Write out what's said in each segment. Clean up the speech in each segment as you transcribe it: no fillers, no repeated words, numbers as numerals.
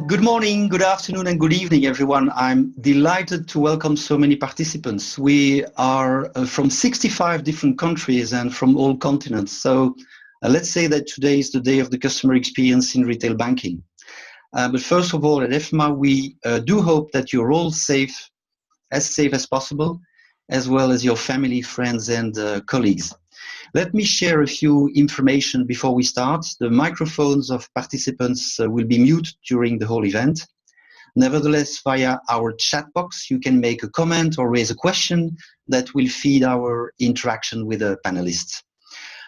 Good morning, good afternoon, and good evening, everyone. I'm delighted to welcome so many participants. We are from 65 different countries and from all continents. So let's say that today is the day of the customer experience in retail banking. But first of all, at Efma, we do hope that you're all safe as possible, as well as your family, friends, and colleagues. Let me share a few information before we start. The microphones of participants will be muted during the whole event. Nevertheless, via our chat box, you can make a comment or raise a question that will feed our interaction with the panelists.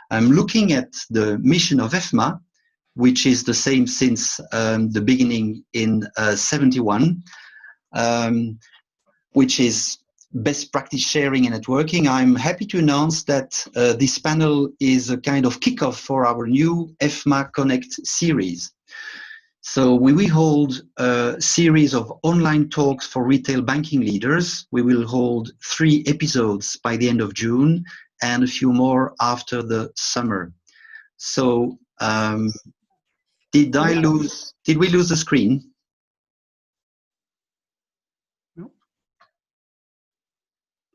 I'm looking at the mission of Efma, which is the same since the beginning in 71, which is best practice sharing and networking. I'm happy to announce that this panel is a kind of kickoff for our new Efma Connect series. So we will hold a series of online talks for retail banking leaders. We will hold 3 episodes by the end of June and a few more after the summer. So did we lose the screen?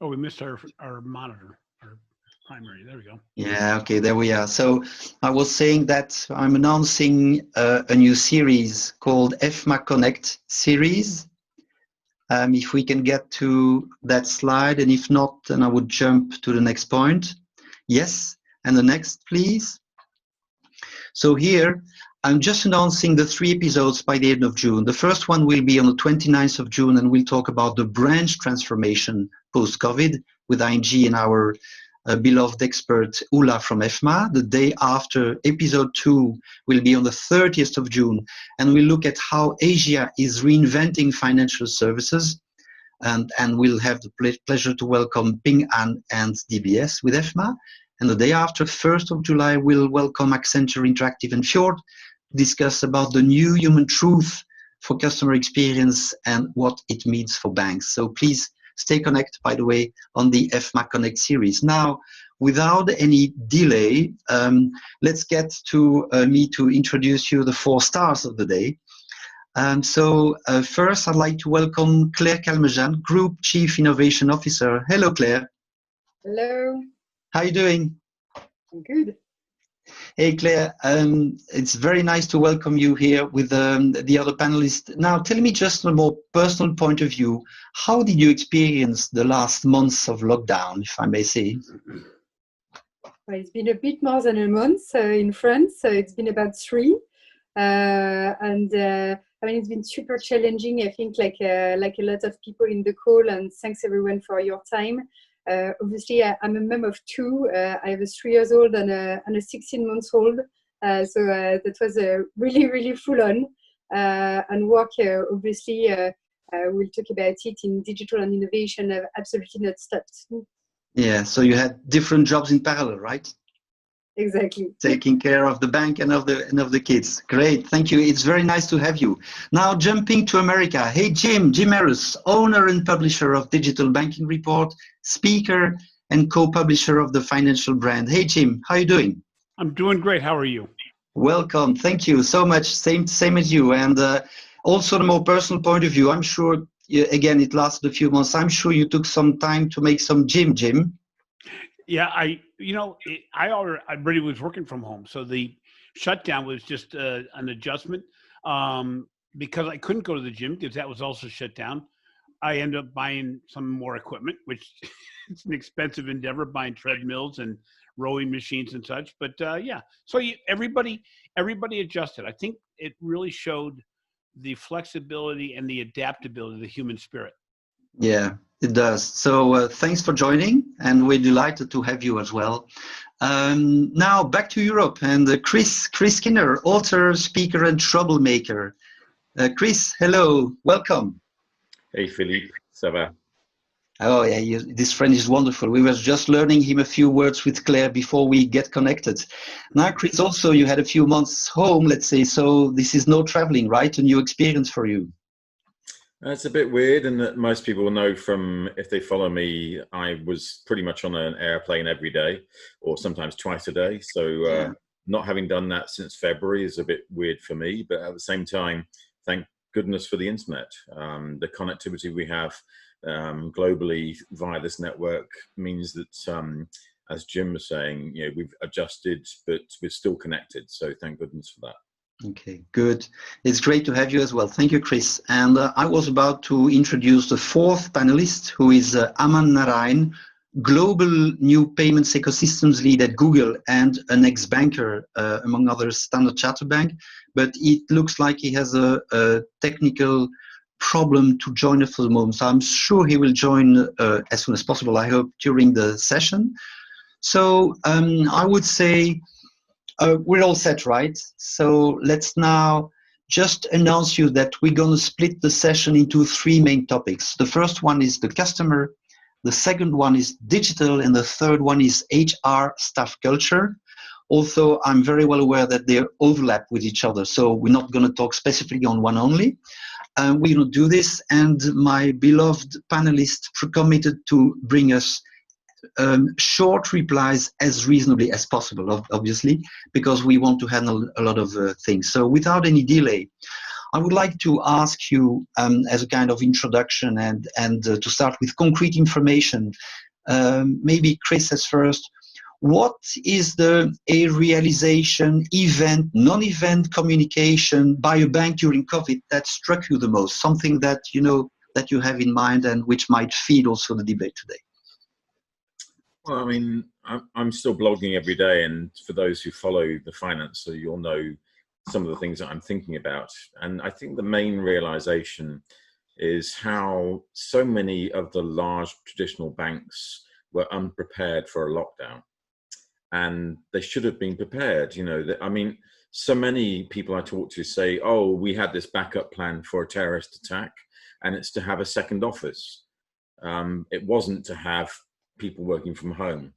Oh, we missed our monitor, our primary. There we go. Yeah, okay, there we are. So I was saying that I'm announcing a new series called Efma Connect series. If we can get to that slide, and if not, then I would jump to the next point. Yes, and the next, please. So here, I'm just announcing the 3 episodes by the end of June. The first one will be on the 29th of June, and we'll talk about the branch transformation post-COVID with ING and our beloved expert Ula from Efma. The day after, episode 2 will be on the 30th of June, and we'll look at how Asia is reinventing financial services. And we'll have the pleasure to welcome Ping An and DBS with Efma. And the day after, 1st of July, we'll welcome Accenture Interactive and Fjord to discuss about the new human truth for customer experience and what it means for banks. So please stay connected, by the way, on the Efma Connect series. Now, without any delay, let's get to me to introduce you the 4 stars of the day. So first, I'd like to welcome Claire Calmejean, Group Chief Innovation Officer. Hello, Claire. Hello. How are you doing? I'm good. Hey, Claire. It's very nice to welcome you here with the other panelists. Now, tell me just from a more personal point of view, how did you experience the last months of lockdown, if I may say? Well, it's been a bit more than a month in France. So it's been about 3. I mean, it's been super challenging, I think, like a lot of people in the call, and thanks everyone for your time. Obviously, I'm a mom of 2. I have a 3-year-old and a 16-month-old. So that was really, really full on. And work, obviously, we'll talk about it in digital and innovation, have absolutely not stopped. Yeah, so you had different jobs in parallel, right? Exactly. Taking care of the bank and of the kids. Great, thank you. It's very nice to have you. Now jumping to America. Hey, Jim Harris, owner and publisher of Digital Banking Report, speaker and co-publisher of the Financial Brand. Hey, Jim, how are you doing? I'm doing great. How are you? Welcome. Thank you so much. Same as you. And also the more personal point of view, I'm sure, again, it lasted a few months. I'm sure you took some time to make some Jim. Yeah, I already was working from home, so the shutdown was just an adjustment. Because I couldn't go to the gym because that was also shut down. I ended up buying some more equipment, which it's an expensive endeavor, buying treadmills and rowing machines and such. But yeah, so everybody adjusted. I think it really showed the flexibility and the adaptability of the human spirit. Yeah, it does. So thanks for joining, and we're delighted to have you as well. Now back to Europe, and Chris Skinner, author, speaker, and troublemaker. Chris, hello, welcome. Hey Philippe, ça va? Oh yeah, this friend is wonderful. We were just learning him a few words with Claire before we get connected. Now, Chris, also you had a few months home, let's say, so this is no traveling, right? A new experience for you. It's a bit weird, and that most people know from, if they follow me, I was pretty much on an airplane every day, or sometimes twice a day. So not having done that since February is a bit weird for me. But at the same time, thank goodness for the internet. The connectivity we have globally via this network means that, as Jim was saying, we've adjusted, but we're still connected. So thank goodness for that. Okay, good. It's great to have you as well. Thank you, Chris. And I was about to introduce the fourth panelist, who is Aman Narayan, Global New Payments Ecosystems Lead at Google and an ex-banker, among others, Standard Chartered Bank. But it looks like he has a technical problem to join us for the moment. So I'm sure he will join as soon as possible, I hope, during the session. So I would say we're all set, right? So let's now just announce you that we're going to split the session into three main topics. The first one is the customer, the second one is digital, and the third one is HR staff culture. Also, I'm very well aware that they overlap with each other, so we're not going to talk specifically on one only. We're going to do this, and my beloved panelists committed to bring us short replies as reasonably as possible, obviously, because we want to handle a lot of things. So without any delay, I would like to ask you, as a kind of introduction and to start with concrete information, maybe Chris as first, what is a realization, event, non-event communication by a bank during COVID that struck you the most? Something that that you have in mind and which might feed also the debate today. Well, I mean, I'm still blogging every day, and for those who follow the finance, so you'll know some of the things that I'm thinking about. And I think the main realization is how so many of the large traditional banks were unprepared for a lockdown, and they should have been prepared. I mean, so many people I talk to say, "Oh, we had this backup plan for a terrorist attack, and it's to have a second office. It wasn't to have people working from home."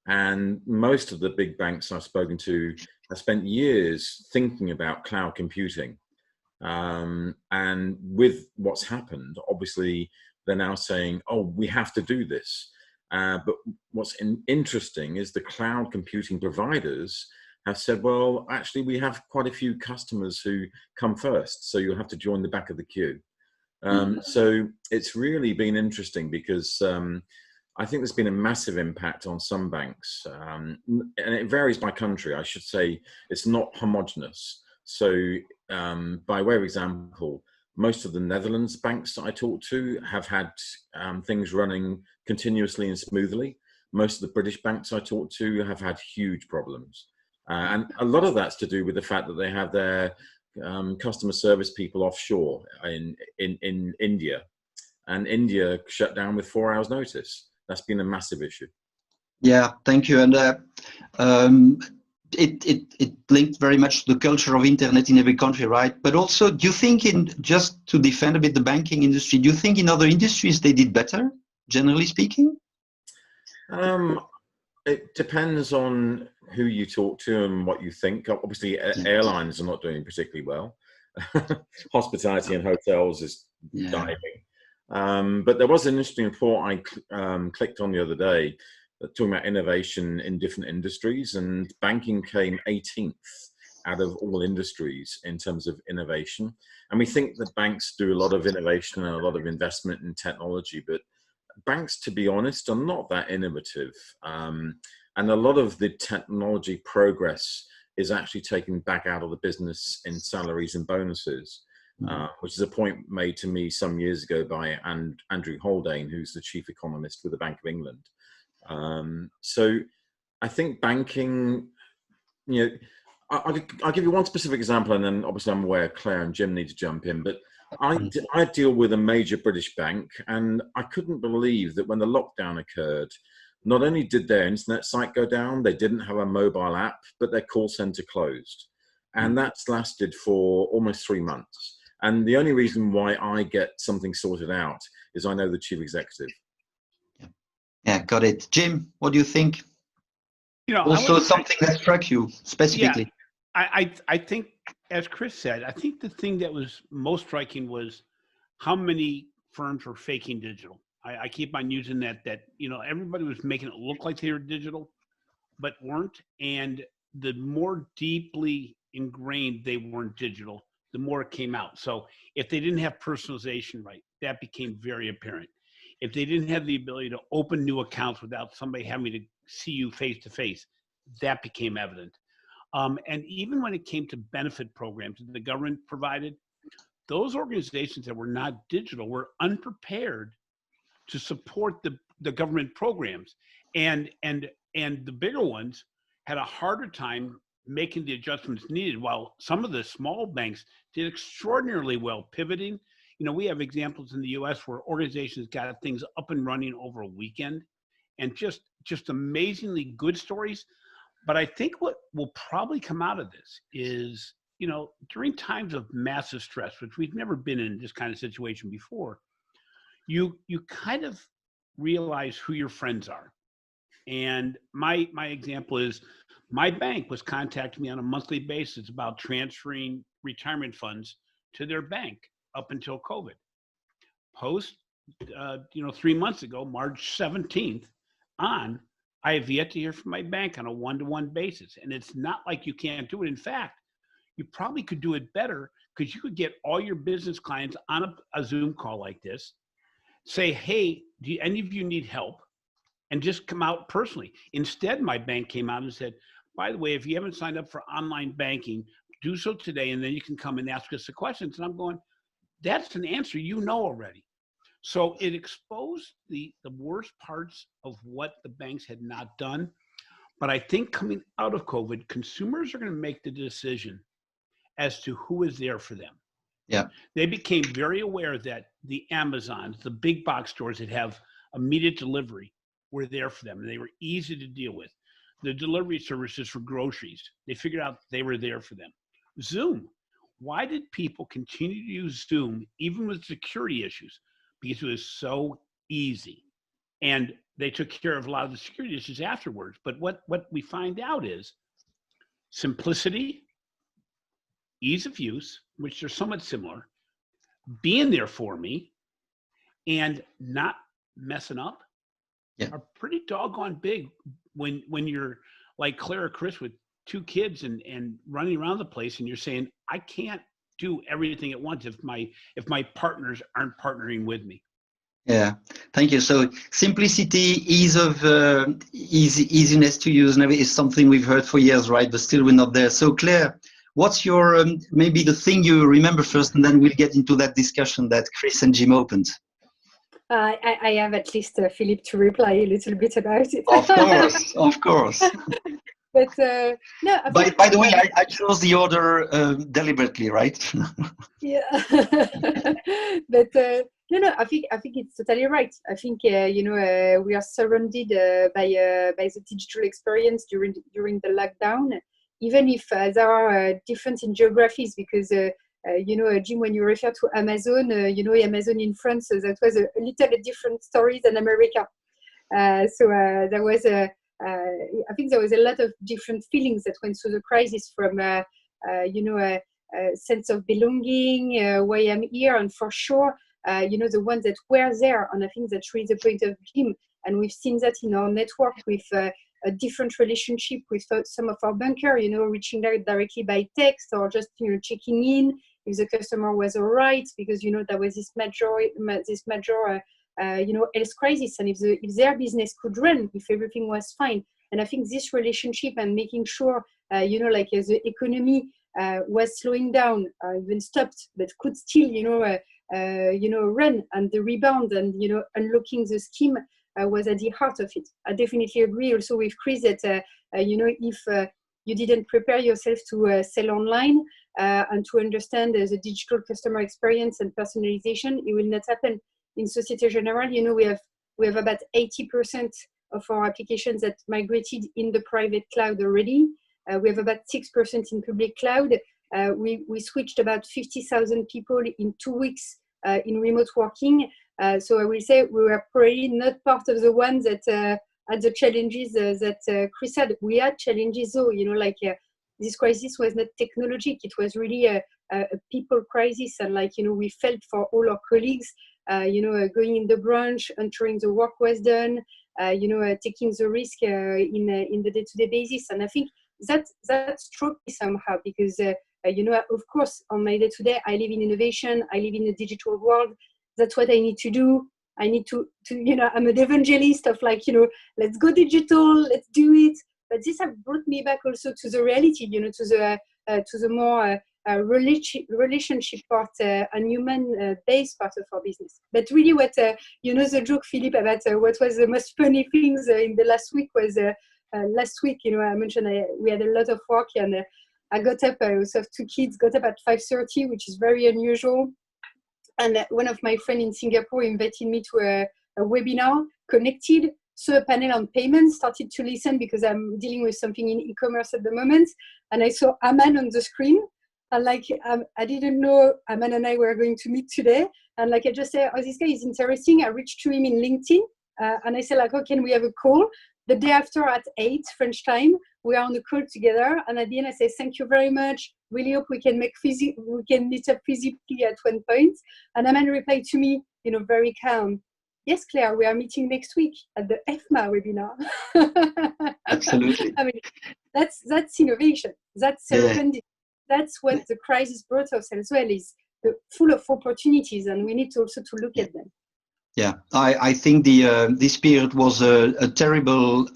And most of the big banks I've spoken to have spent years thinking about cloud computing. And with what's happened, obviously, they're now saying, oh, we have to do this. But what's interesting is the cloud computing providers have said, well, actually, we have quite a few customers who come first, so you'll have to join the back of the queue. So it's really been interesting because I think there's been a massive impact on some banks, and it varies by country. I should say it's not homogenous. So by way of example, most of the Netherlands banks that I talk to have had things running continuously and smoothly. Most of the British banks I talk to have had huge problems. And a lot of that's to do with the fact that they have their customer service people offshore in India. And India shut down with 4 hours notice. That's been a massive issue. Yeah, thank you. And it linked very much to the culture of internet in every country, right? But also, do you think, just to defend a bit the banking industry, do you think in other industries they did better, generally speaking? It depends on who you talk to and what you think. Obviously, airlines are not doing particularly well. Hospitality and hotels is diving. But there was an interesting report I clicked on the other day talking about innovation in different industries, and banking came 18th out of all industries in terms of innovation. And we think that banks do a lot of innovation and a lot of investment in technology, but banks, to be honest, are not that innovative. And a lot of the technology progress is actually taken back out of the business in salaries and bonuses. Which is a point made to me some years ago by Andrew Haldane, who's the chief economist with the Bank of England. So I think banking, I'll give you one specific example, and then obviously I'm aware Claire and Jim need to jump in, but I deal with a major British bank, and I couldn't believe that when the lockdown occurred, not only did their internet site go down, they didn't have a mobile app, but their call center closed. And that's lasted for almost 3 months. And the only reason why I get something sorted out is I know the chief executive. Yeah, got it. Jim, what do you think? Also something that struck you specifically. Yeah, I think, as Chris said, I think the thing that was most striking was how many firms were faking digital. I keep on using that everybody was making it look like they were digital, but weren't. And the more deeply ingrained they weren't digital, the more it came out. So if they didn't have personalization right, that became very apparent. If they didn't have the ability to open new accounts without somebody having to see you face to face, that became evident. And even when it came to benefit programs that the government provided, those organizations that were not digital were unprepared to support the government programs. And the bigger ones had a harder time making the adjustments needed, while some of the small banks did extraordinarily well pivoting. You know, we have examples in the US where organizations got things up and running over a weekend, and just amazingly good stories. But I think what will probably come out of this is, you know, during times of massive stress, which we've never been in this kind of situation before, you kind of realize who your friends are. And my example is, my bank was contacting me on a monthly basis about transferring retirement funds to their bank up until COVID. Post, 3 months ago, March 17th on, I have yet to hear from my bank on a one-to-one basis. And it's not like you can't do it. In fact, you probably could do it better, because you could get all your business clients on a Zoom call like this, say, hey, do any of you need help? And just come out personally. Instead, my bank came out and said, by the way, if you haven't signed up for online banking, do so today, and then you can come and ask us the questions. And I'm going, that's an answer you know already. So it exposed the worst parts of what the banks had not done. But I think coming out of COVID, consumers are going to make the decision as to who is there for them. Yeah. They became very aware that the Amazons, the big box stores that have immediate delivery, were there for them, and they were easy to deal with. The delivery services for groceries, they figured out they were there for them. Zoom. Why did people continue to use Zoom even with security issues? Because it was so easy. And they took care of a lot of the security issues afterwards. But what we find out is simplicity, ease of use, which are somewhat similar, being there for me, and not messing up, are pretty doggone big when you're like Claire or Chris with 2 kids and running around the place, and you're saying, I can't do everything at once if my partners aren't partnering with me. Yeah, thank you. So simplicity, ease of easiness to use is something we've heard for years, right? But still we're not there. So Claire, what's your maybe the thing you remember first, and then we'll get into that discussion that Chris and Jim opened. I have at least Philip to reply a little bit about it. Of course. But no. By the way, I chose the order deliberately, right? Yeah. But no. I think it's totally right. I think we are surrounded by the digital experience during the lockdown, even if there are difference in geographies, because. Jim, when you refer to Amazon, Amazon in France, that was a little different story than America. So there was I think there was a lot of different feelings that went through the crisis, from a sense of belonging, why I'm here, and for sure, the ones that were there. And I think that's really the point of Jim. And we've seen that in our network with a different relationship with some of our banker, reaching out directly by text, or just, checking in if the customer was all right, because, there was this major health crisis, and if their business could run, if everything was fine. And I think this relationship, and making sure, the economy was slowing down, even stopped, but could still, run, and the rebound, and, unlocking the scheme was at the heart of it. I definitely agree also with Chris that, if you didn't prepare yourself to sell online and to understand the digital customer experience and personalization, it will not happen. In Société Générale, we have about 80% of our applications that migrated in the private cloud already. We have about 6% in public cloud. We switched about 50,000 people in 2 weeks in remote working. So I will say we were probably not part of the ones that had the challenges that Chris had. We had challenges though, this crisis was not technologic. It was really a people crisis. And we felt for all our colleagues, going in the branch, ensuring the work was done, taking the risk in the day-to-day basis. And I think that struck me somehow, because Of course, on my day-to-day, I live in innovation. I live in the digital world. That's what I need to do. I need to I'm an evangelist of let's go digital, let's do it. But this has brought me back also to the reality, to the more relationship part and human based part of our business. But really, what the joke, Philippe, about what was the most funny things in the last week was last week. I mentioned we had a lot of work, and I got up. I also have 2 kids. Got up at 5:30, which is very unusual. And one of my friends in Singapore invited me to a webinar, connected, saw a panel on payments, started to listen because I'm dealing with something in e-commerce at the moment. And I saw Aman on the screen. And I didn't know Aman and I were going to meet today. And I just said, oh, this guy is interesting. I reached to him in LinkedIn. And I said, oh, can we have a call? The day after at 8 French time, we are on the call together. And at the end, I say, thank you very much. Really hope we can meet up physically at one point. And Aman replied to me, very calm. Yes, Claire, we are meeting next week at the Efma webinar. Absolutely. I mean, that's innovation. That's serendipity. That's what the crisis brought us as well, is full of opportunities, and we need to also to look at them. Yeah, I think this period was a terrible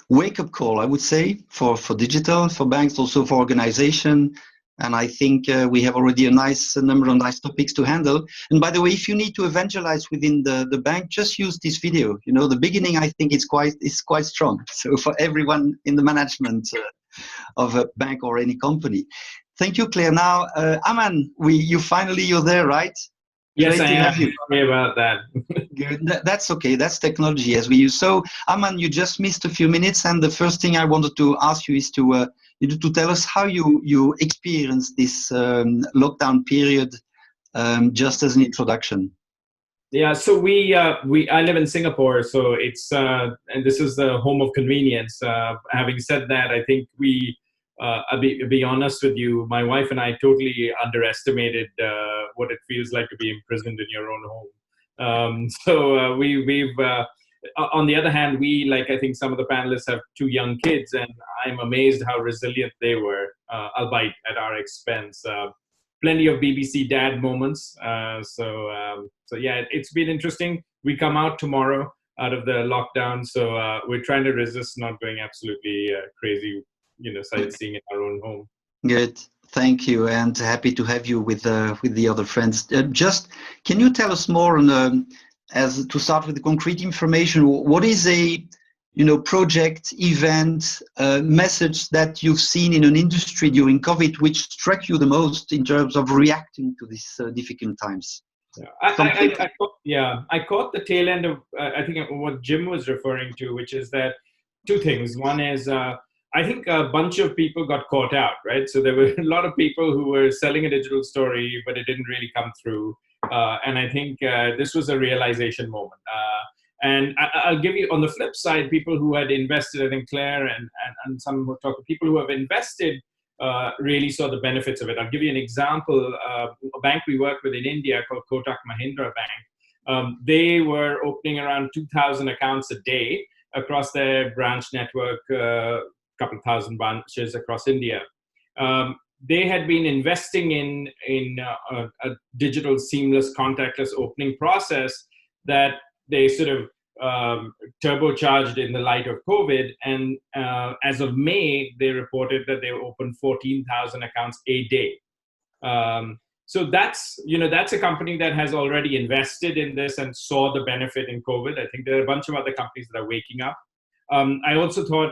wake-up call, I would say, for digital, for banks, also for organization. And I think we have already a number of nice topics to handle. And by the way, if you need to evangelize within the bank, just use this video. The beginning, I think it's quite strong. So for everyone in the management of a bank or any company. Thank you, Claire. Now, Aman, you're there, right? Yes, Great I am. you. Sorry about that. Good. That's okay. That's technology as we use. So, Aman, you just missed a few minutes, and the first thing I wanted to ask you is to tell us how you experienced this lockdown period, just as an introduction. Yeah, so I live in Singapore, so it's and this is the home of convenience. Having said that, I think I'll be honest with you, my wife and I totally underestimated what it feels like to be imprisoned in your own home. We've on the other hand, I think some of the panelists have 2 young kids, and I'm amazed how resilient they were, albeit at our expense. Plenty of BBC dad moments. So yeah, it's been interesting. We come out tomorrow out of the lockdown, so we're trying to resist not going absolutely crazy, sightseeing in our own home. Good. Thank you, and happy to have you with the other friends. Just can you tell us more on, as to start with the concrete information, what is a project, event, message that you've seen in an industry during COVID which struck you the most in terms of reacting to these difficult times? Yeah, I caught the tail end of I think what Jim was referring to, which is that 2 things. One is I think a bunch of people got caught out, right? So there were a lot of people who were selling a digital story, but it didn't really come through. And I think this was a realization moment. And I'll give you, on the flip side, people who had invested, I think Claire and some who talk, people who have invested really saw the benefits of it. I'll give you an example. A bank we work with in India called Kotak Mahindra Bank, they were opening around 2,000 accounts a day across their branch network, couple thousand branches across India. They had been investing in a digital seamless contactless opening process that they sort of turbocharged in the light of COVID. And as of May, they reported that they opened 14,000 accounts a day. So that's a company that has already invested in this and saw the benefit in COVID. I think there are a bunch of other companies that are waking up. I also thought,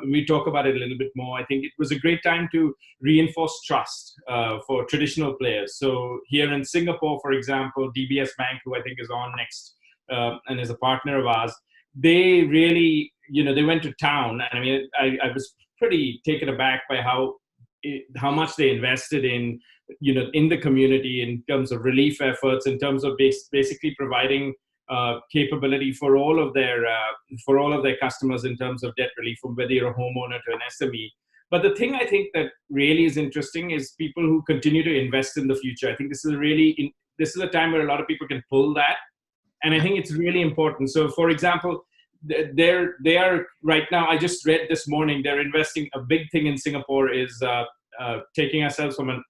we talk about it a little bit more, I think it was a great time to reinforce trust for traditional players. So here in Singapore, for example, DBS Bank, who I think is on next and is a partner of ours, they really, they went to town. And I mean, I was pretty taken aback by how much they invested in, in the community in terms of relief efforts, in terms of basically providing capability for all of their customers in terms of debt relief, from whether you're a homeowner to an SME. But the thing I think that really is interesting is people who continue to invest in the future. I think this is a time where a lot of people can pull that, and I think it's really important. So, for example, they are right now. I just read this morning they're investing. A big thing in Singapore is taking ourselves from an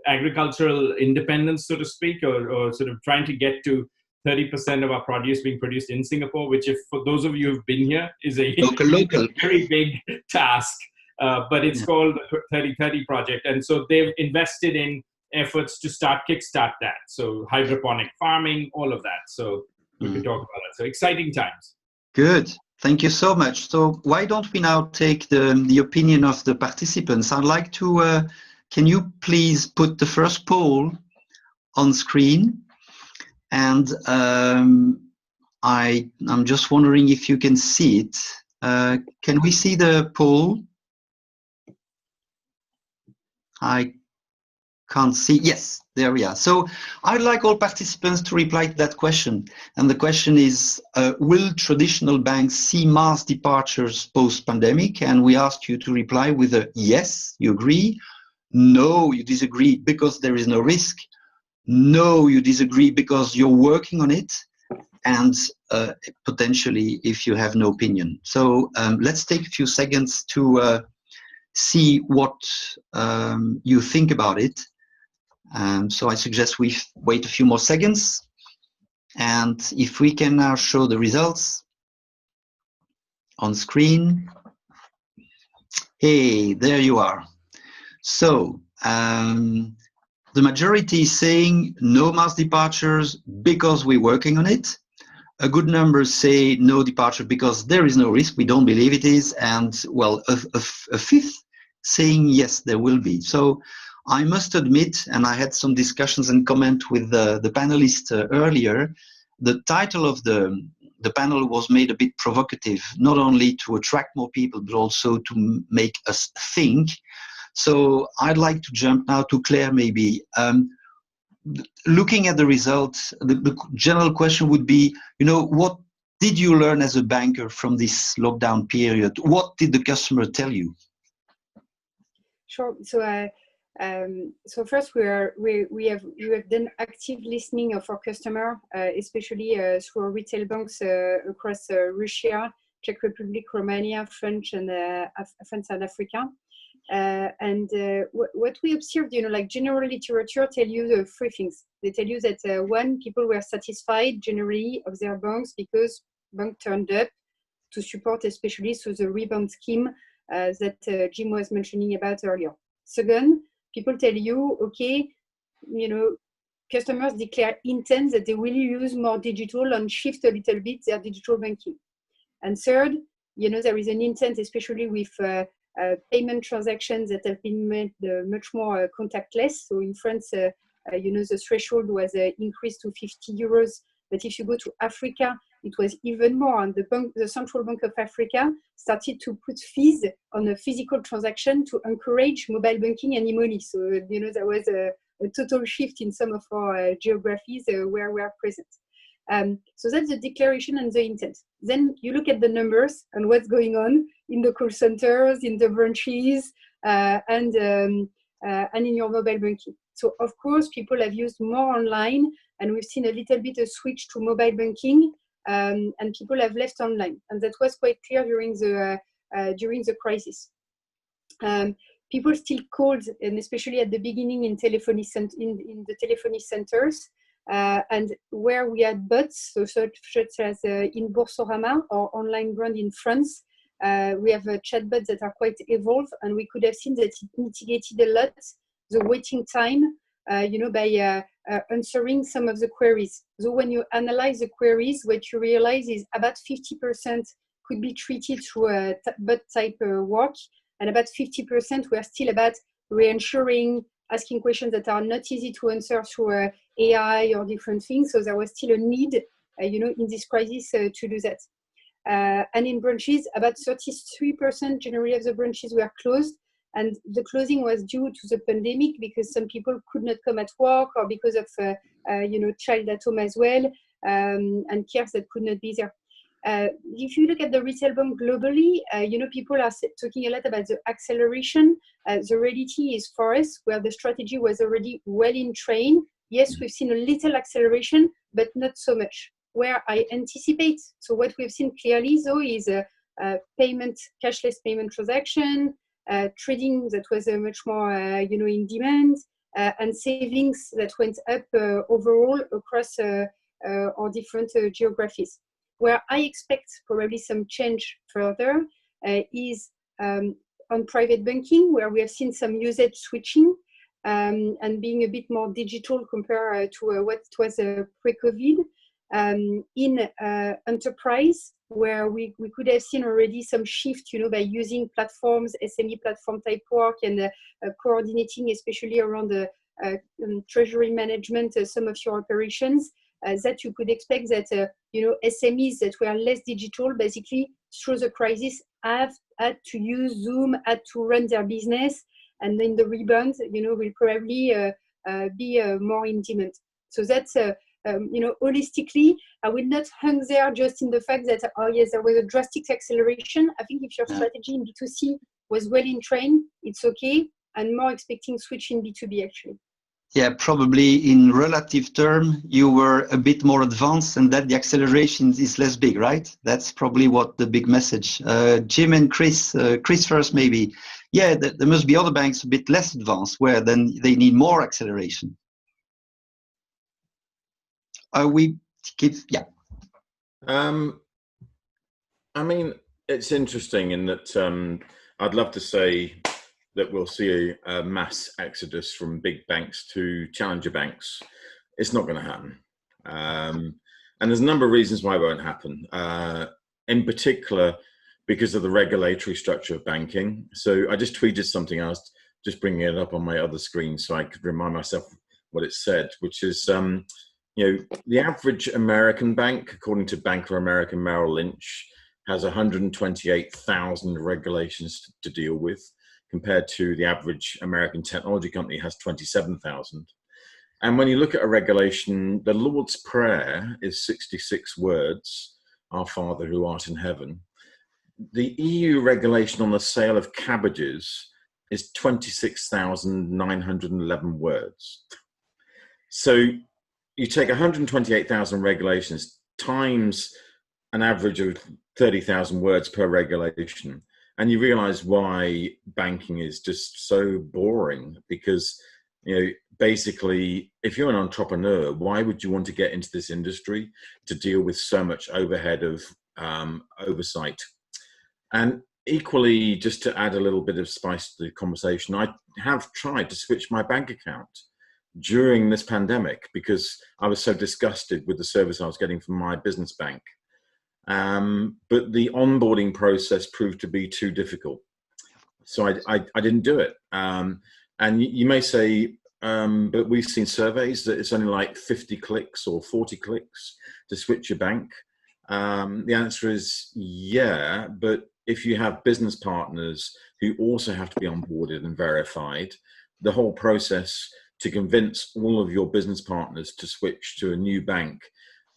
agricultural independence, so to speak, or sort of trying to get to 30% of our produce being produced in Singapore, which, if for those of you who've been here, is a local. very big task. But it's called the 30-30 project, and so they've invested in efforts to kickstart that. So hydroponic farming, all of that. So we can talk about it. So exciting times. Good. Thank you so much. So why don't we now take the opinion of the participants? I'd like to, can you please put the first poll on screen? And I'm just wondering if you can see it. Can we see the poll? I can't see. Yes, there we are. So I'd like all participants to reply to that question. And the question is, will traditional banks see mass departures post-pandemic? And we asked you to reply with a yes, you agree. No, you disagree because there is no risk. No, you disagree because you're working on it. And potentially if you have no opinion. So let's take a few seconds to see what you think about it. So I suggest we wait a few more seconds. And if we can now show the results on screen. Hey, there you are. So the majority is saying no mass departures because we're working on it. A good number say no departure because there is no risk, we don't believe it is, and well, a fifth saying yes, there will be. So I must admit, and I had some discussions and comment with the panelists earlier, the title of the panel was made a bit provocative, not only to attract more people, but also to make us think. So I'd like to jump now to Claire maybe. Looking at the results, the general question would be, what did you learn as a banker from this lockdown period? What did the customer tell you? Sure. So first, we have done active listening of our customer, especially through our retail banks across Russia, Czech Republic, Romania, France, and Africa. What we observed, like general literature tell you three things. They tell you that one, people were satisfied generally of their banks because bank turned up to support, especially through the rebound scheme that Jim was mentioning about earlier. Second, people tell you, okay, customers declare intent that they will use more digital and shift a little bit their digital banking. And third, there is an intent, especially with payment transactions that have been made much more contactless. So in France, the threshold was increased to 50 euros. But if you go to Africa, it was even more. And the Central Bank of Africa started to put fees on a physical transaction to encourage mobile banking and e-money. So, there was a total shift in some of our geographies where we are present. So that's the declaration and the intent. Then you look at the numbers and what's going on in the call centers, in the branches, and in your mobile banking. So of course, people have used more online, and we've seen a little bit of switch to mobile banking, and people have left online, and that was quite clear during the crisis. People still called, and especially at the beginning in the telephony centers. And where we had bots, so such as in Boursorama, or online brand in France, we have chatbots that are quite evolved, and we could have seen that it mitigated a lot the waiting time, by answering some of the queries. So when you analyze the queries, what you realize is about 50% could be treated through a bot type work, and about 50% were still about reassuring, asking questions that are not easy to answer through AI or different things. So there was still a need, in this crisis to do that. And in branches, about 33% generally of the branches were closed. And the closing was due to the pandemic because some people could not come at work, or because of, child at home as well, and cares that could not be there. If you look at the retail bank globally, people are talking a lot about the acceleration. The reality is for us, where the strategy was already well in train. Yes, we've seen a little acceleration, but not so much. Where I anticipate, so what we've seen clearly though is cashless payment transaction, trading that was much more, in demand, and savings that went up overall across our different geographies. Where I expect probably some change further is on private banking, where we have seen some usage switching and being a bit more digital compared to what it was pre-COVID. In enterprise, where we could have seen already some shift, by using platforms, SME platform type work, and coordinating, especially around the treasury management, some of your operations, that you could expect that, SMEs that were less digital, basically through the crisis, have had to use Zoom, had to run their business, and then the rebound, will probably be more in demand. So that's, holistically, I will not hang there just in the fact that, oh yes, there was a drastic acceleration. I think if your strategy in B2C was well in train, it's okay. And more expecting switch in B2B actually. Yeah, probably in relative term, you were a bit more advanced and that the acceleration is less big, right? That's probably what the big message. Jim and Chris, Chris first maybe. Yeah, there must be other banks a bit less advanced where then they need more acceleration. Yeah. I mean, it's interesting in that I'd love to say that we'll see a mass exodus from big banks to challenger banks. It's not going to happen. And there's a number of reasons why it won't happen. In particular, because of the regulatory structure of banking. So I just tweeted something, I was just bringing it up on my other screen so I could remind myself what it said, which is, the average American bank, according to Bank of America Merrill Lynch, has 128,000 regulations to deal with, compared to the average American technology company has 27,000. And when you look at a regulation, the Lord's Prayer is 66 words, Our Father who art in heaven. The EU regulation on the sale of cabbages is 26,911 words. So you take 128,000 regulations times an average of 30,000 words per regulation, and you realize why banking is just so boring. Because, basically, if you're an entrepreneur, why would you want to get into this industry to deal with so much overhead of oversight? And equally, just to add a little bit of spice to the conversation, I have tried to switch my bank account during this pandemic because I was so disgusted with the service I was getting from my business bank. But the onboarding process proved to be too difficult. So I didn't do it. And you may say, but we've seen surveys that it's only like 50 clicks or 40 clicks to switch your bank. The answer is yeah, but if you have business partners who also have to be onboarded and verified, the whole process to convince all of your business partners to switch to a new bank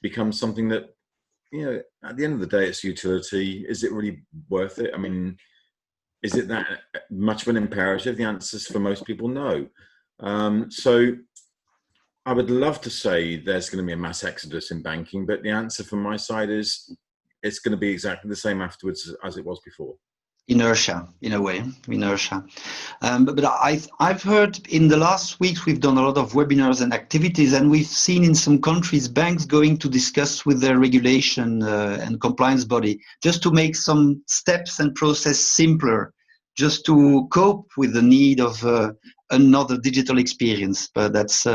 becomes something that, at the end of the day, it's utility. Is it really worth it? I mean, is it that much of an imperative? The answer is for most people, no. So I would love to say there's going to be a mass exodus in banking, but the answer from my side is it's going to be exactly the same afterwards as it was before. Inertia, in a way, inertia. But I've heard in the last weeks we've done a lot of webinars and activities, and we've seen in some countries banks going to discuss with their regulation and compliance body just to make some steps and process simpler, just to cope with the need of another digital experience. But that's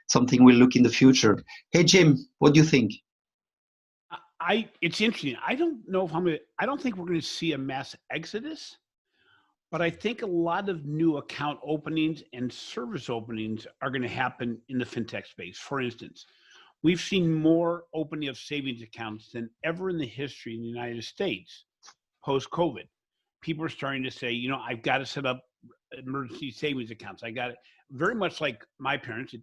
something we'll look in the future. Hey, Jim, what do you think? It's interesting. I don't know if I don't think we're going to see a mass exodus, but I think a lot of new account openings and service openings are going to happen in the fintech space. For instance, we've seen more opening of savings accounts than ever in the history in the United States post-COVID. People are starting to say, I've got to set up emergency savings accounts. I got it. Very much like my parents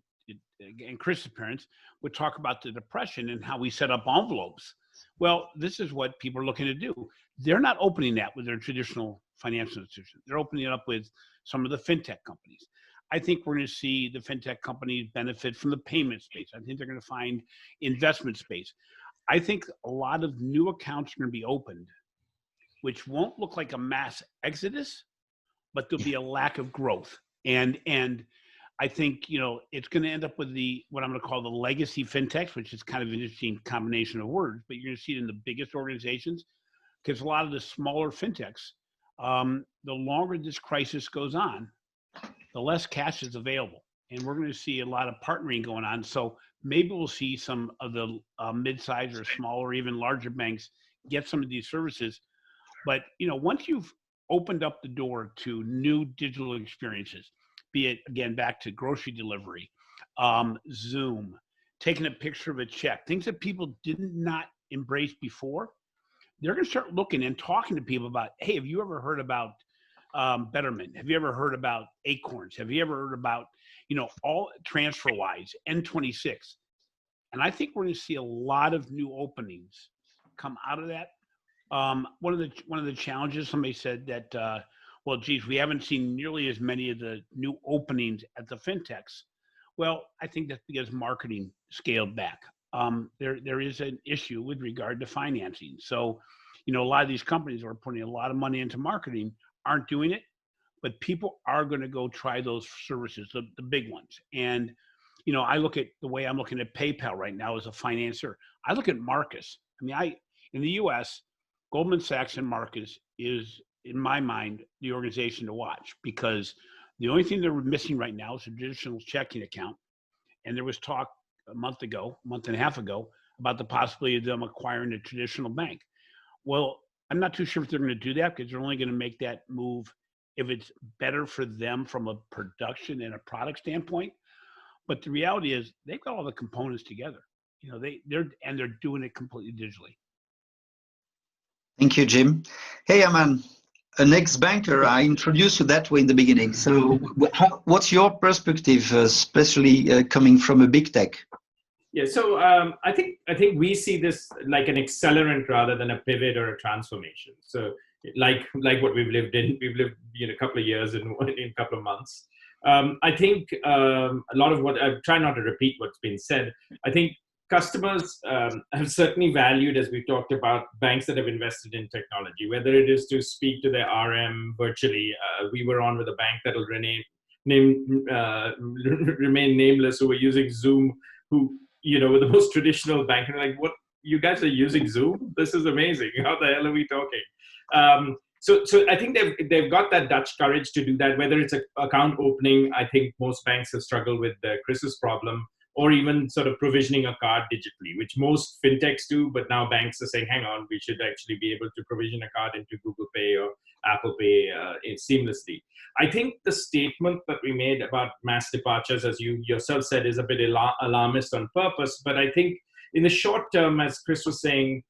and Chris's parents would talk about the Depression and how we set up envelopes. Well, this is what people are looking to do. They're not opening that with their traditional financial institutions. They're opening it up with some of the fintech companies. I think we're going to see the fintech companies benefit from the payment space. I think they're going to find investment space. I think a lot of new accounts are going to be opened, which won't look like a mass exodus, but there'll be a lack of growth. And I think, it's going to end up with what I'm going to call the legacy fintechs, which is kind of an interesting combination of words, but you're going to see it in the biggest organizations, because a lot of the smaller fintechs, the longer this crisis goes on, the less cash is available. And we're going to see a lot of partnering going on. So maybe we'll see some of the mid-size or smaller, or even larger banks get some of these services. But, once you've opened up the door to new digital experiences, be it, again, back to grocery delivery, Zoom, taking a picture of a check, things that people did not embrace before, they're going to start looking and talking to people about, hey, have you ever heard about Betterment? Have you ever heard about Acorns? Have you ever heard about, all TransferWise, N26? And I think we're going to see a lot of new openings come out of that. One of the challenges, somebody said that, well, geez, we haven't seen nearly as many of the new openings at the fintechs. Well, I think that's because marketing scaled back. There is an issue with regard to financing. So, a lot of these companies who are putting a lot of money into marketing aren't doing it, but people are going to go try those services, the big ones. And, I look at the way I'm looking at PayPal right now as a financer. I look at Marcus. In the US, Goldman Sachs and Marcus is, in my mind, the organization to watch, because the only thing they're missing right now is a traditional checking account. And there was talk a month and a half ago, about the possibility of them acquiring a traditional bank. Well, I'm not too sure if they're going to do that, because they're only going to make that move if it's better for them from a production and a product standpoint. But the reality is they've got all the components together. They're doing it completely digitally. Thank you, Jim. Hey, Aman, an ex-banker. I introduced you that way in the beginning. So what's your perspective, especially coming from a big tech? Yeah, so I think we see this like an accelerant rather than a pivot or a transformation. So like what we've lived a couple of years in a couple of months. I think a lot of what I try not to repeat what's been said. I think customers have certainly valued, as we've talked about, banks that have invested in technology, whether it is to speak to their RM virtually. We were on with a bank that will remain nameless, who were using Zoom, who, with the most traditional bank, and like, what, you guys are using Zoom? This is amazing. How the hell are we talking? So I think they've got that Dutch courage to do that. Whether it's an account opening, I think most banks have struggled with Chris's problem, or even sort of provisioning a card digitally, which most fintechs do. But now banks are saying, hang on, we should actually be able to provision a card into Google Pay or Apple Pay seamlessly. I think the statement that we made about mass departures, as you yourself said, is a bit alarmist on purpose. But I think in the short term, as Chris was saying,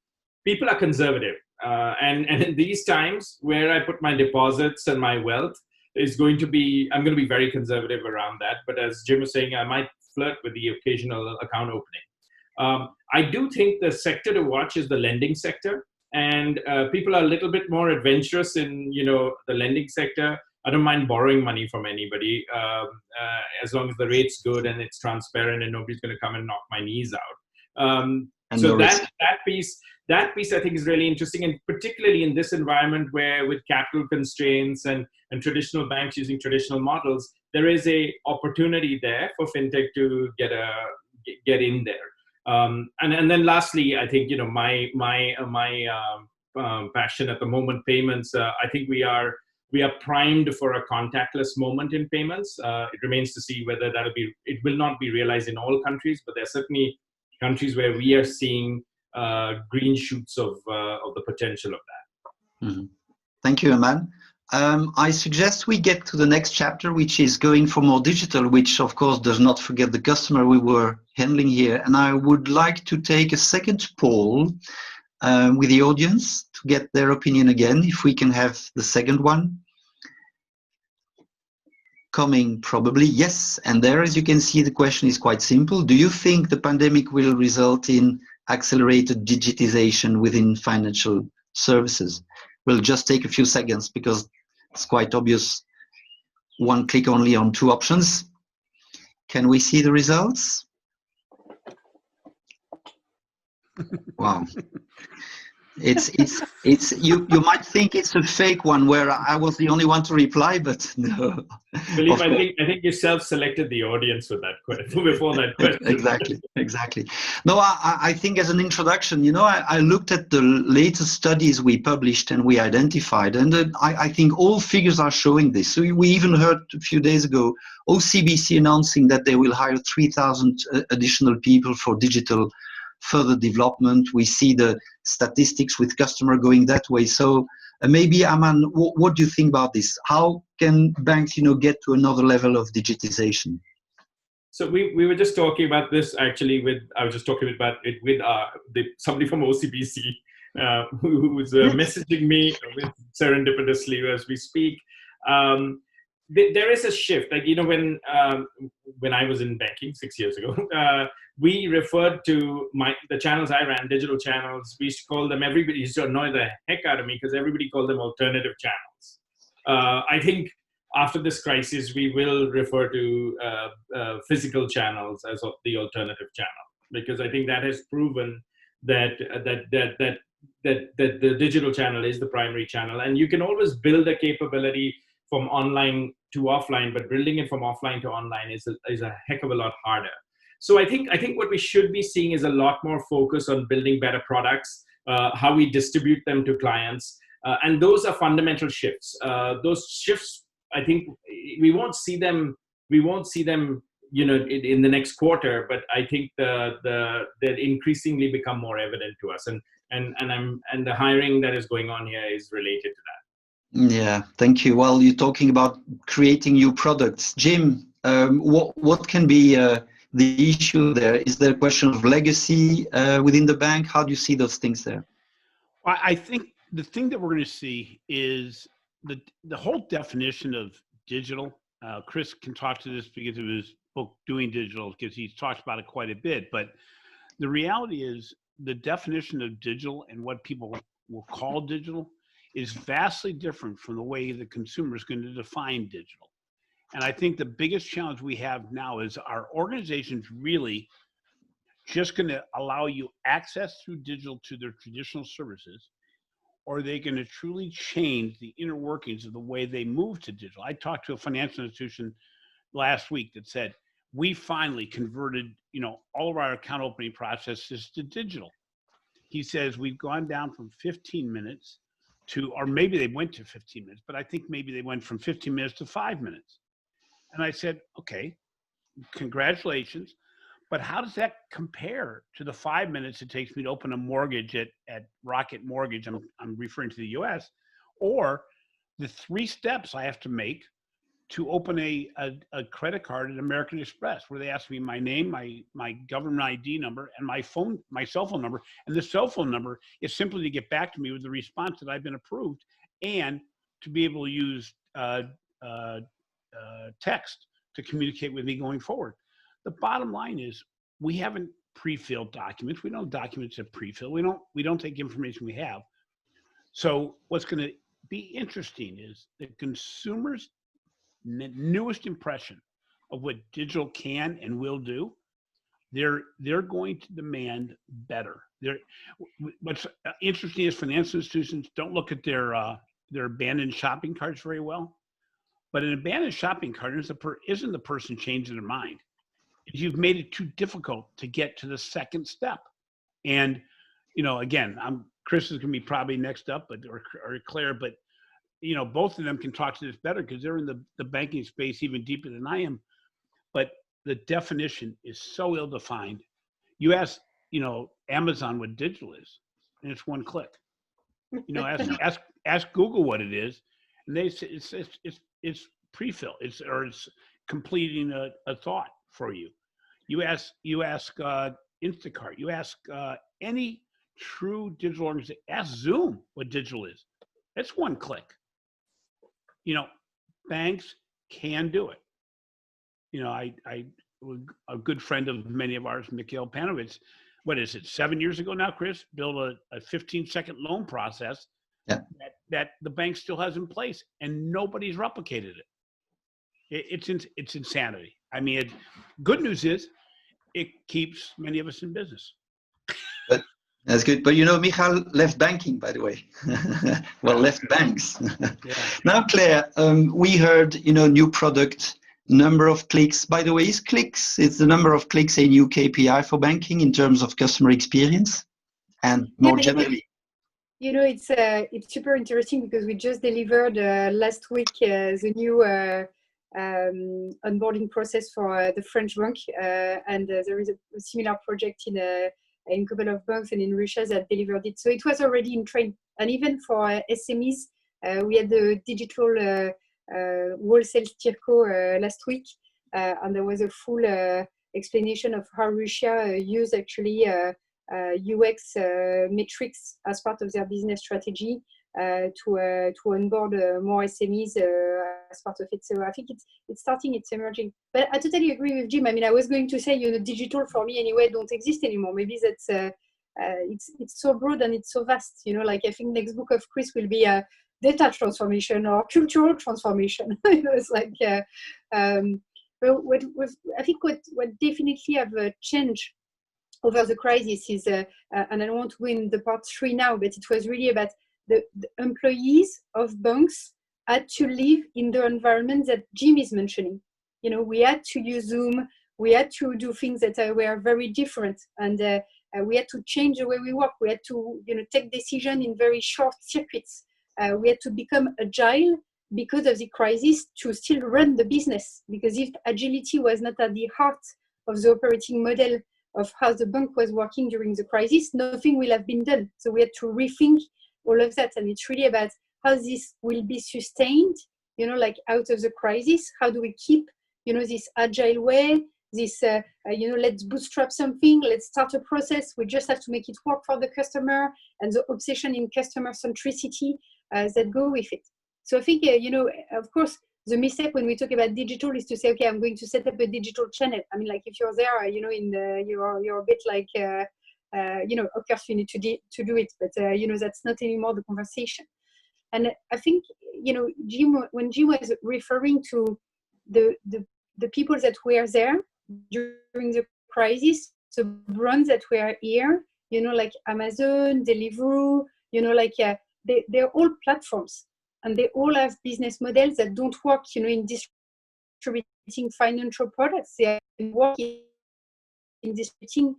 people are conservative. And in these times where I put my deposits and my wealth is going to be, I'm going to be very conservative around that. But as Jim was saying, I might flirt with the occasional account opening. I do think the sector to watch is the lending sector. And people are a little bit more adventurous in, the lending sector. I don't mind borrowing money from anybody as long as the rate's good and it's transparent and nobody's going to come and knock my knees out. So that piece I think is really interesting, and particularly in this environment where with capital constraints and traditional banks using traditional models, there is a opportunity there for fintech to get in there. And then lastly, I think my passion at the moment, payments. I think we are primed for a contactless moment in payments. It remains to see whether it will not be realized in all countries, but there are certainly countries where we are seeing green shoots of the potential of that. Mm-hmm. Thank you, Aman. I suggest we get to the next chapter, which is going for more digital, which of course does not forget the customer we were handling here. And I would like to take a second poll with the audience to get their opinion again, if we can have the second one. Coming probably, yes. And there, as you can see, the question is quite simple. Do you think the pandemic will result in accelerated digitization within financial services? We'll just take a few seconds because it's quite obvious. One click only on two options. Can we see the results? Wow. It's you might think it's a fake one where I was the only one to reply, but no. Philippe, Of course. I think you self-selected the audience for that question before that question. Exactly. No, I think as an introduction, I looked at the latest studies we published and we identified, and I think all figures are showing this. So we even heard a few days ago OCBC announcing that they will hire 3,000 additional people for digital further development. We see the statistics with customer going that way. So maybe, Aman, what do you think about this? How can banks, get to another level of digitization? So we were just talking about this actually I was just talking about it with somebody from OCBC who was messaging me with serendipitously as we speak. There is a shift, like when I was in banking 6 years ago, we referred to the channels I ran, digital channels. We used to call them, everybody used to annoy the heck out of me because everybody called them alternative channels. I think after this crisis, we will refer to physical channels as the alternative channel, because I think that has proven that the digital channel is the primary channel, and you can always build a capability from online to offline, but building it from offline to online is a heck of a lot harder. So I think what we should be seeing is a lot more focus on building better products, how we distribute them to clients, and those are fundamental shifts. Those shifts, I think, we won't see them in the next quarter, but I think they increasingly become more evident to us, and the hiring that is going on here is related to that. Yeah, thank you. Well, you're talking about creating new products. Jim, what can be the issue there? Is there a question of legacy within the bank? How do you see those things there? I think the thing that we're going to see is the whole definition of digital. Chris can talk to this because of his book, Doing Digital, because he's talked about it quite a bit. But the reality is the definition of digital and what people will call digital is vastly different from the way the consumer is going to define digital. And I think the biggest challenge we have now is our organizations really just going to allow you access through digital to their traditional services, or are they going to truly change the inner workings of the way they move to digital? I talked to a financial institution last week that said, we finally converted, all of our account opening processes to digital. He says, we've gone down from 15 minutes or maybe they went to 15 minutes, but I think maybe they went from 15 minutes to 5 minutes. And I said, okay, congratulations. But how does that compare to the 5 minutes it takes me to open a mortgage at Rocket Mortgage? I'm referring to the US, or the 3 steps I have to make to open a credit card at American Express, where they ask me my name, my government ID number, and my cell phone number. And the cell phone number is simply to get back to me with the response that I've been approved, and to be able to use text to communicate with me going forward. The bottom line is we haven't pre-filled documents. We don't have documents that pre-fill. We don't take information we have. So what's going to be interesting is the consumer's newest impression of what digital can and will do. They're going to demand better. What's interesting is financial institutions don't look at their abandoned shopping carts very well. But an abandoned shopping cart isn't the person changing their mind. You've made it too difficult to get to the second step. And, again, Chris is going to be probably next up, or Claire, but, both of them can talk to this better because they're in the banking space even deeper than I am. But the definition is so ill-defined. You ask, Amazon what digital is, and it's one click. Ask Google what it is, and they say it's pre-fill. It's completing a thought for you. You ask Instacart. You ask any true digital organization. Ask Zoom what digital is. It's one click. Banks can do it. A good friend of many of ours, Mikhail Panovich, what is it, 7 years ago now, Chris, built a 15-second loan process that the bank still has in place, and nobody's replicated it. It's insanity. I mean, good news is it keeps many of us in business. That's good. But you know, Michal left banking, by the way. Well, left banks. Yeah. Now, Claire, we heard, you know, new product, number of clicks. By the way, is clicks, it's the number of clicks a new KPI for banking in terms of customer experience and more generally? You know, it's super interesting because we just delivered last week the new onboarding process for the French bank, and there is a similar project in a couple of banks and in Russia that delivered it. So it was already in train. And even for SMEs, we had the digital wholesale Tirco last week, and there was a full explanation of how Russia use actually UX metrics as part of their business strategy to onboard more SMEs as part of it. So I think it's starting, it's emerging. But I totally agree with Jim. I mean, I was going to say, you know, digital for me anyway don't exist anymore. Maybe that's it's so broad and it's so vast. You know, like I think next book of Chris will be data transformation or cultural transformation. You know, it's like. But I think what definitely have changed over the crisis is, and I don't want to go in the part 3 now, but it was really about the employees of banks had to live in the environment that Jim is mentioning. You know, we had to use Zoom, we had to do things that were very different, and we had to change the way we work. We had to, you know, take decisions in very short circuits. We had to become agile because of the crisis to still run the business. Because if agility was not at the heart of the operating model of how the bank was working during the crisis, nothing will have been done. So we had to rethink all of that. And it's really about how this will be sustained, you know, like out of the crisis. How do we keep, you know, this agile way, this, you know, let's bootstrap something, let's start a process. We just have to make it work for the customer, and the obsession in customer centricity that go with it. So I think, you know, of course, the mistake when we talk about digital is to say, okay, I'm going to set up a digital channel. I mean, like if you're there, you know, you're a bit like, you know, of course you need to do it, but you know, that's not anymore the conversation. And I think, you know, when Jim was referring to the people that were there during the crisis, the brands that were here, you know, like Amazon, Deliveroo, you know, like they're all platforms. And they all have business models that don't work, you know, in distributing financial products. They work in distributing